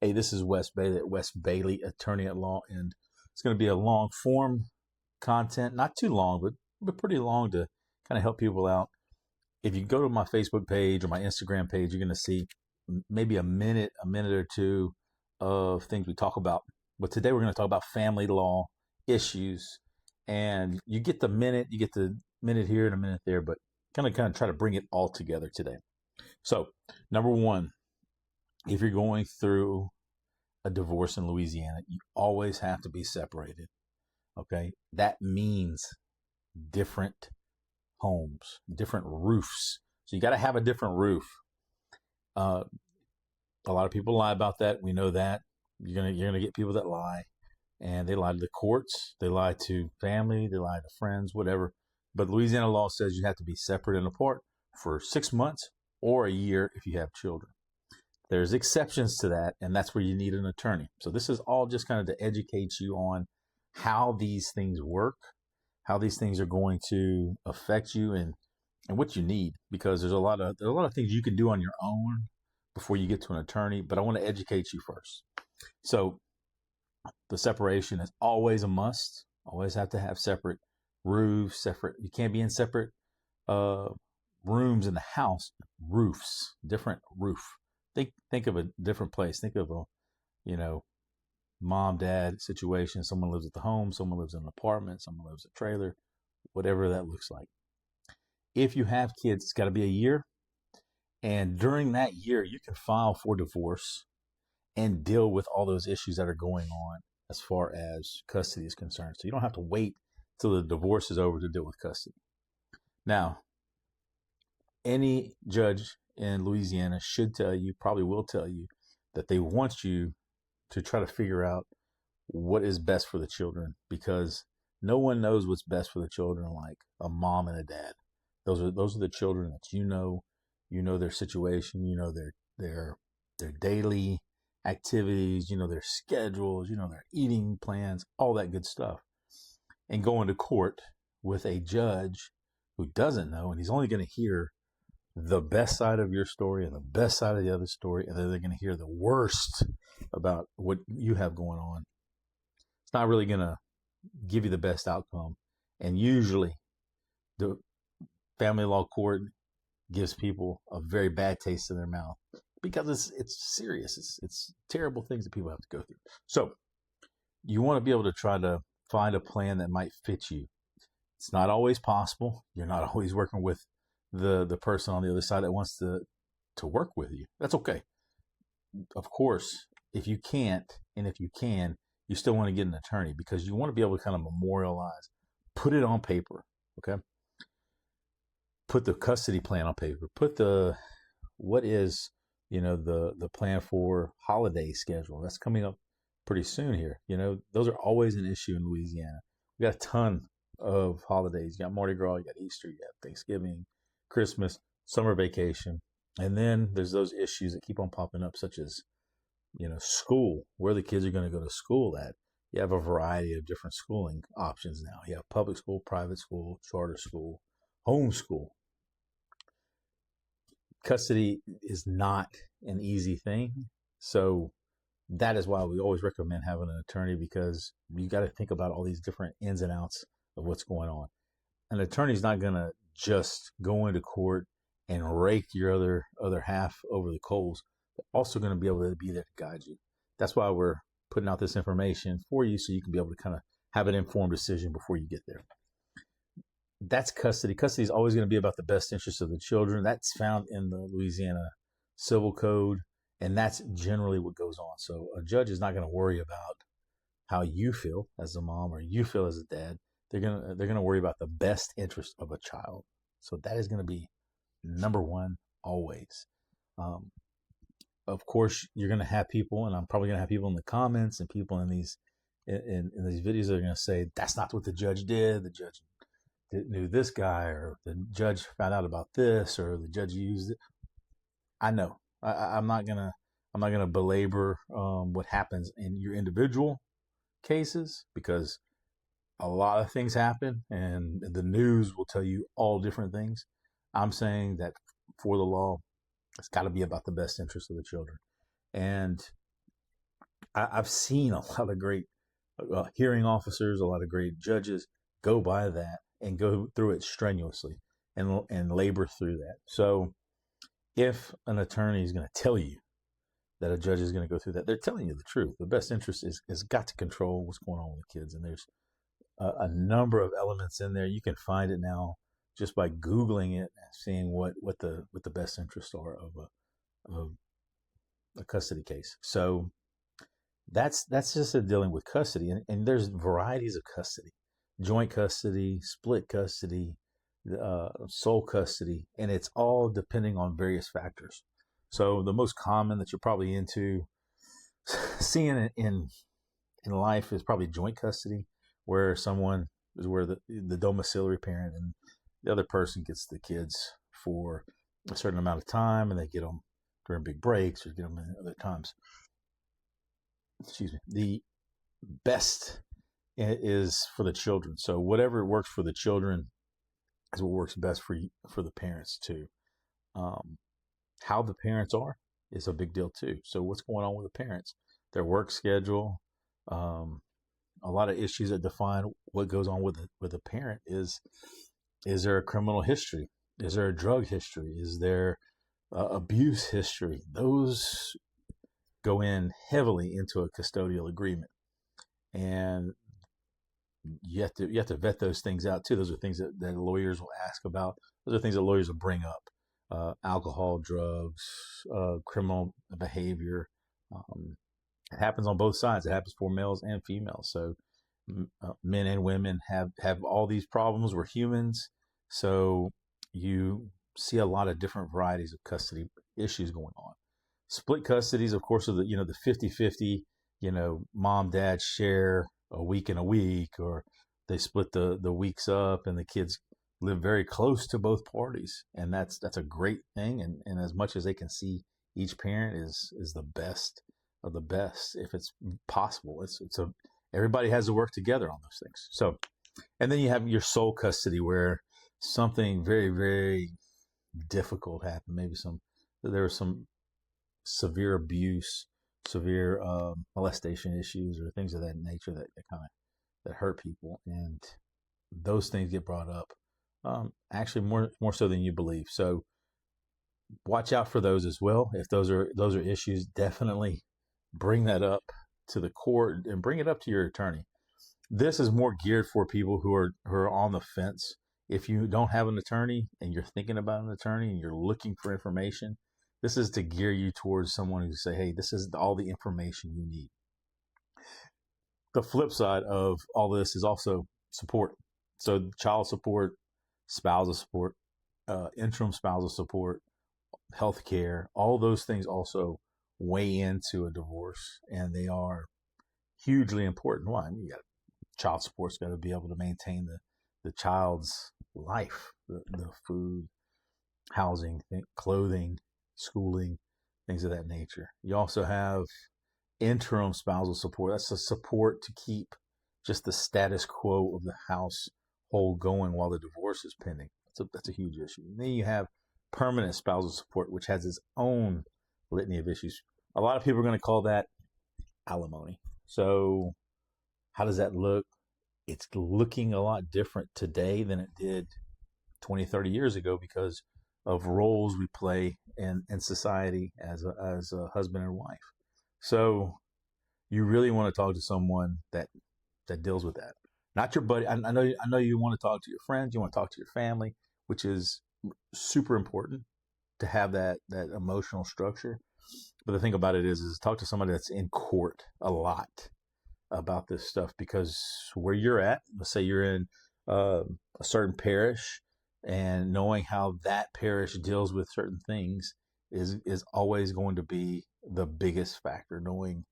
Hey, this is Wes Bailey at Wes Bailey, attorney at law, and it's going to be a long form content, not too long, but pretty long to kind of help people out. If you go to my Facebook page or my Instagram page, you're going to see maybe a minute or two of things we talk about. But today we're going to talk about family law issues, and you get the minute here and a minute there, but kind of try to bring it all together today. So, number one, if you're going through a divorce in Louisiana, you always have to be separated. Okay. That means different homes, different roofs. So you got to have a different roof. A lot of people lie about that. We know that. You're gonna get people that lie, and they lie to the courts, they lie to family, they lie to friends, whatever. But Louisiana law says you have to be separate and apart for 6 months or a year if you have children. There's exceptions to that, and that's where you need an attorney. So this is all just kind of to educate you on how these things work, how these things are going to affect you, and what you need, because there's a lot of things you can do on your own before you get to an attorney, but I want to educate you first. So the separation is always a must. Always have to have separate roofs, you can't be in separate rooms in the house, roofs, different roof. Think of a different place. Think of a, mom, dad situation. Someone lives at the home, someone lives in an apartment, someone lives in a trailer, whatever that looks like. If you have kids, it's got to be a year. And during that year, you can file for divorce and deal with all those issues that are going on as far as custody is concerned. So you don't have to wait till the divorce is over to deal with custody. Now, any judge in Louisiana probably will tell you, that they want you to try to figure out what is best for the children, because no one knows what's best for the children like a mom and a dad. Those are the children that you know their situation, their daily activities, their schedules, their eating plans, all that good stuff. And going to court with a judge who doesn't know, and he's only going to hear the best side of your story and the best side of the other story, and then they're going to hear the worst about what you have going on. It's not really going to give you the best outcome. And usually the family law court gives people a very bad taste in their mouth, because it's serious. It's terrible things that people have to go through. So you want to be able to try to find a plan that might fit you. It's not always possible. You're not always working with the person on the other side that wants to work with you. That's okay. Of course, if you can't, and if you can, you still want to get an attorney, because you want to be able to kind of memorialize, put it on paper. Okay. Put the custody plan on paper. Put what is, the plan for holiday schedule. That's coming up pretty soon here. Those are always an issue in Louisiana. We got a ton of holidays. You got Mardi Gras, you got Easter, you got Thanksgiving, Christmas, summer vacation. And then there's those issues that keep on popping up, such as, school, where the kids are going to go to school at. You have a variety of different schooling options now. You have public school, private school, charter school, homeschool. Custody is not an easy thing. So that is why we always recommend having an attorney, because you got to think about all these different ins and outs of what's going on. An attorney's not going to just go into court and rake your other half over the coals. They're also going to be able to be there to guide you. That's why we're putting out this information for you, so you can be able to kind of have an informed decision before you get there. That's custody. Custody is always going to be about the best interest of the children. That's found in the Louisiana Civil Code, and that's generally what goes on. So a judge is not going to worry about how you feel as a mom or you feel as a dad. They're gonna worry about the best interest of a child. So that is going to be number one always. Of course, you're going to have people, and I'm probably going to have people in the comments and people in these videos that are going to say, that's not what the judge did. The judge knew this guy, or the judge found out about this, or the judge used it. I know. I'm not gonna belabor what happens in your individual cases, because a lot of things happen, and the news will tell you all different things. I'm saying that for the law, it's got to be about the best interest of the children. And I've seen a lot of great hearing officers, a lot of great judges go by that and go through it strenuously and labor through that. So if an attorney is going to tell you that a judge is going to go through that, they're telling you the truth. The best interest is got to control what's going on with the kids, and there's a number of elements in there. You can find it now just by Googling it and seeing what the best interests are of a custody case. So that's just a dealing with custody, and there's varieties of custody: joint custody, split custody, sole custody, and it's all depending on various factors. So the most common that you're probably into seeing in life is probably joint custody, where someone is where the domiciliary parent and the other person gets the kids for a certain amount of time, and they get them during big breaks or get them in other times. Excuse me. The best is for the children. So whatever works for the children is what works best for the parents too. How the parents are is a big deal too. So what's going on with the parents, their work schedule, a lot of issues that define what goes on with a parent is there a criminal history? Is there a drug history? Is there abuse history? Those go in heavily into a custodial agreement, and you have to vet those things out too. Those are things that lawyers will ask about. Those are things that lawyers will bring up: alcohol, drugs, criminal behavior. It happens on both sides. It happens for males and females. So men and women have all these problems. We're humans, so you see a lot of different varieties of custody issues going on. Split custodies, of course, are the 50-50, mom, dad share a week and a week, or they split the weeks up and the kids live very close to both parties. And that's a great thing. And as much as they can see each parent is the best of the best, if it's possible. Everybody has to work together on those things. So, and then you have your sole custody, where something very, very difficult happened. Maybe there was some severe abuse, severe molestation issues, or things of that nature that hurt people, and those things get brought up. Actually, more so than you believe. So, watch out for those as well. If those are issues, definitely bring that up to the court and bring it up to your attorney. This is more geared for people who are on the fence. If you don't have an attorney and you're thinking about an attorney and you're looking for information, this is to gear you towards someone who say, hey, this is all the information you need. The flip side of all this is also support. So child support, spousal support, interim spousal support, healthcare, all those things also weigh into a divorce, and they are hugely important. One, you got child support's got to be able to maintain the child's life, the food, housing, clothing, schooling, things of that nature. You also have interim spousal support. That's a support to keep just the status quo of the household going while the divorce is pending. That's a huge issue. And then you have permanent spousal support, which has its own litany of issues. A lot of people are going to call that alimony. So how does that look? It's looking a lot different today than it did 20, 30 years ago because of roles we play in society as a husband and wife. So you really want to talk to someone that deals with that. Not your buddy. I know you want to talk to your friends, you want to talk to your family, which is super important to have that emotional structure. But the thing about it is talk to somebody that's in court a lot about this stuff, because where you're at, let's say you're in a certain parish, and knowing how that parish deals with certain things is always going to be the biggest factor. Knowing,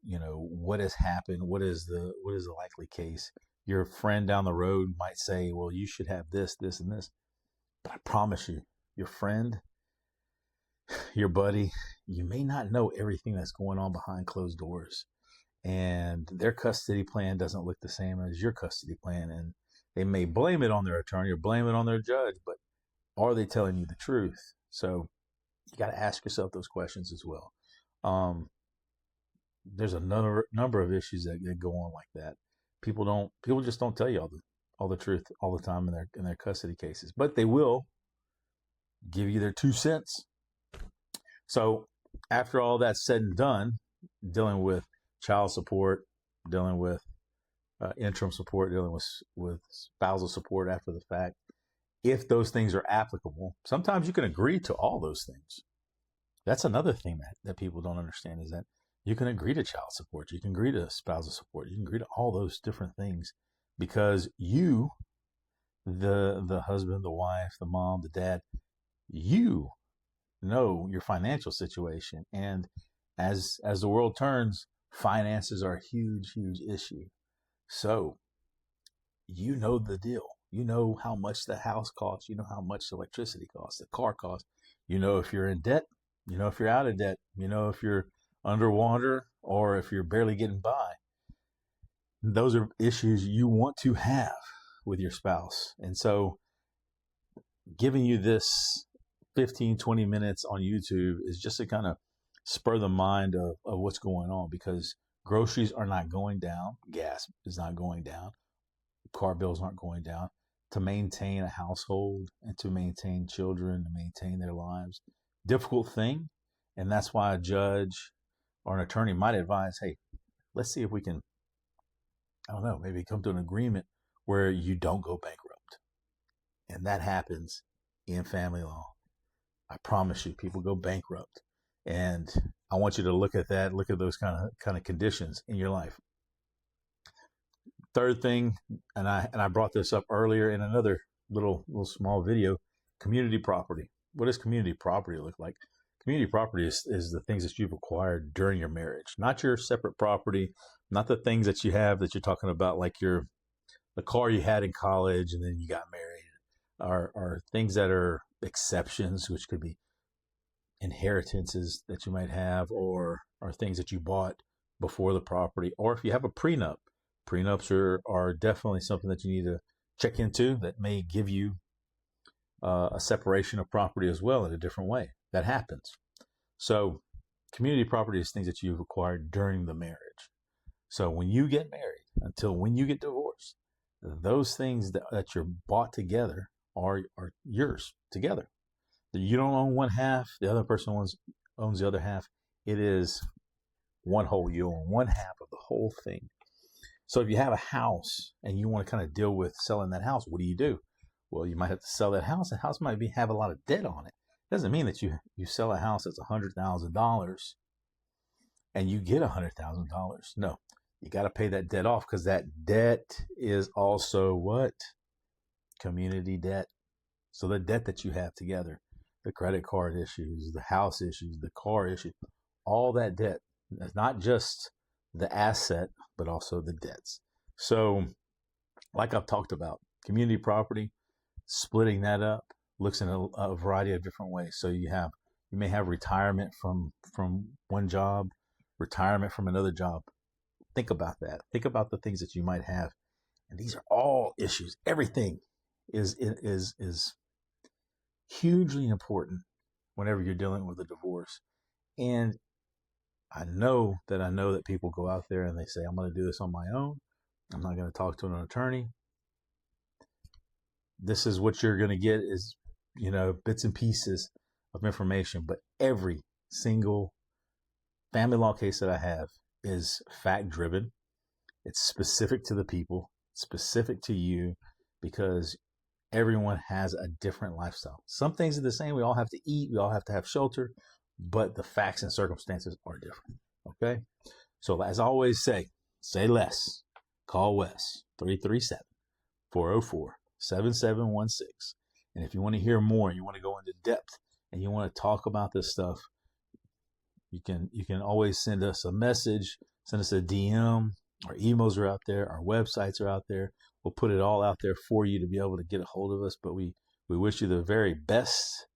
what has happened, what is the likely case. Your friend down the road might say, well, you should have this, this, and this. But I promise you, your friend, your buddy, you may not know everything that's going on behind closed doors. And their custody plan doesn't look the same as your custody plan. And they may blame it on their attorney or blame it on their judge, but are they telling you the truth? So you got to ask yourself those questions as well. there's a number of issues that go on like that. People just don't tell you all the truth all the time in their custody cases, but they will give you their 2 cents. So after all that's said and done, dealing with child support, dealing with interim support, dealing with spousal support after the fact, if those things are applicable, sometimes you can agree to all those things. That's another thing that people don't understand, is that you can agree to child support, you can agree to spousal support, you can agree to all those different things because you, the husband, the wife, the mom, the dad, you know your financial situation. And as the world turns, finances are a huge issue. So you know the deal. You know how much the house costs. You know how much the electricity costs, the car costs. You know if you're in debt. You know if you're out of debt. You know if you're underwater or if you're barely getting by. Those are issues you want to have with your spouse. And so giving you this 15, 20 minutes on YouTube is just to kind of spur the mind of what's going on, because groceries are not going down. Gas is not going down. Car bills aren't going down. To maintain a household and to maintain children, to maintain their lives, difficult thing. And that's why a judge or an attorney might advise, hey, let's see if we can, I don't know, maybe come to an agreement where you don't go bankrupt. And that happens in family law. I promise you, people go bankrupt. And I want you to look at that, look at those kind of conditions in your life. Third thing, and I brought this up earlier in another little small video, community property. What does community property look like? Community property is the things that you've acquired during your marriage, not your separate property, not the things that you have that you're talking about, like the car you had in college and then you got married, or things that are exceptions, which could be inheritances that you might have, or things that you bought before the property, or if you have a prenup. Prenups are definitely something that you need to check into that may give you a separation of property as well in a different way. That happens. So community property is things that you've acquired during the marriage. So when you get married, until when you get divorced, those things that you're bought together are yours together. You don't own one half, the other person owns the other half. It is one whole. You own one half of the whole thing. So if you have a house and you want to kind of deal with selling that house, what do? Well, you might have to sell that house. The house might have a lot of debt on it. It doesn't mean that you sell a house that's $100,000 and you get $100,000. No, you got to pay that debt off, because that debt is also what? Community debt. So the debt that you have together, the credit card issues, the house issues, the car issue, all that debt. It's not just the asset, but also the debts. So like I've talked about, community property, splitting that up looks in a variety of different ways. So you may have retirement from one job, retirement from another job. Think about that. Think about the things that you might have. And these are all issues. Everything is hugely important whenever you're dealing with a divorce. And I know that people go out there and they say, I'm going to do this on my own. I'm not going to talk to an attorney. This is what you're going to get is, bits and pieces of information. But every single family law case that I have is fact driven. It's specific to the people, specific to you, because everyone has a different lifestyle. Some things are the same. We all have to eat. We all have to have shelter. But the facts and circumstances are different. Okay? So as I always say less. Call Wes, 337-404-7716. And if you want to hear more, you want to go into depth, and you want to talk about this stuff, you can always send us a message, send us a DM. Our emails are out there. Our websites are out there. We'll put it all out there for you to be able to get a hold of us. But we wish you the very best.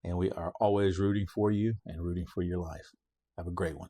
And we are always rooting for you and rooting for your life. Have a great one.